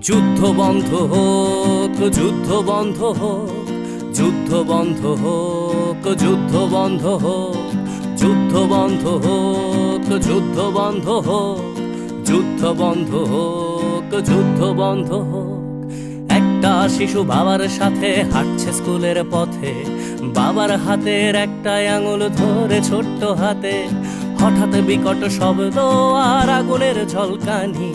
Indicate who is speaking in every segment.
Speaker 1: যুদ্ধ বন্ধ হোক, যুদ্ধ বন্ধ হোক, যুদ্ধ বন্ধ হোক, যুদ্ধ বন্ধ হোক, যুদ্ধ বন্ধ হোক, যুদ্ধ বন্ধ হোক, যুদ্ধ বন্ধ হোক, যুদ্ধ বন্ধ হোক। একটা শিশু বাবার সাথে হাঁটছে স্কুলের পথে, বাবার হাতের একটা আঙুল ধরে ছোট্ট হাতে। হঠাৎ বিকট শব্দ আর আগুনের ঝলকানি,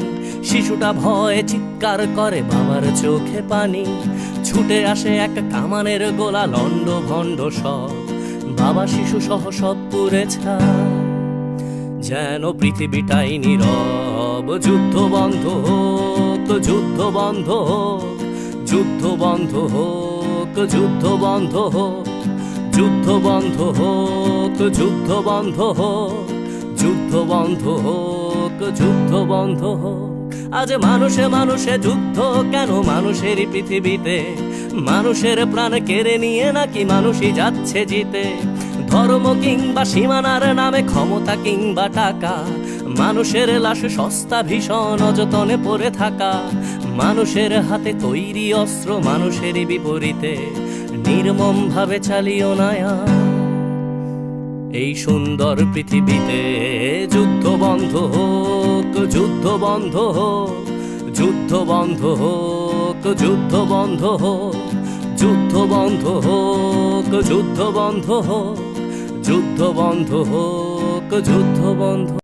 Speaker 1: শিশুটা ভয়ে চিৎকার করে, বাবার চোখে পানি। ছুটে আসে এক কামানের গোলা, লন্ড ভন্ড সব, বাবা শিশু সহ সব পুড়ে ছাই। যেন পৃথিবীটাই নীরব। যুদ্ধ বন্ধ হোক, যুদ্ধ বন্ধ হোক, যুদ্ধ বন্ধ হোক, যুদ্ধ বন্ধ হোক, যুদ্ধ বন্ধ হোক, যুদ্ধ বন্ধ হোক, যুদ্ধ বন্ধ হোক, যুদ্ধ বন্ধ হোক। আজ মানুষে মানুষে যুদ্ধ কেন মানুষেরই পৃথিবীতে? মানুষের প্রাণ কেড়ে নিয়ে নাকি মানুষই যাচ্ছে জিতে? ধর্ম কিংবা সীমানার নামে, ক্ষমতা কিংবা টাকা, মানুষের লাশ সস্তা ভীষণ অযতনে পড়ে থাকা। মানুষের হাতে তৈরি অস্ত্র মানুষেরই বিপরীতে, নির্মম ভাবে চালিও না এই সুন্দর পৃথিবীতে। যুদ্ধ বন্ধ হোক, যুদ্ধ বন্ধ হোক, যুদ্ধ বন্ধ হোক, যুদ্ধ বন্ধ হোক, যুদ্ধ বন্ধ হোক, যুদ্ধ বন্ধ হোক, যুদ্ধ বন্ধ হোক, যুদ্ধ বন্ধ।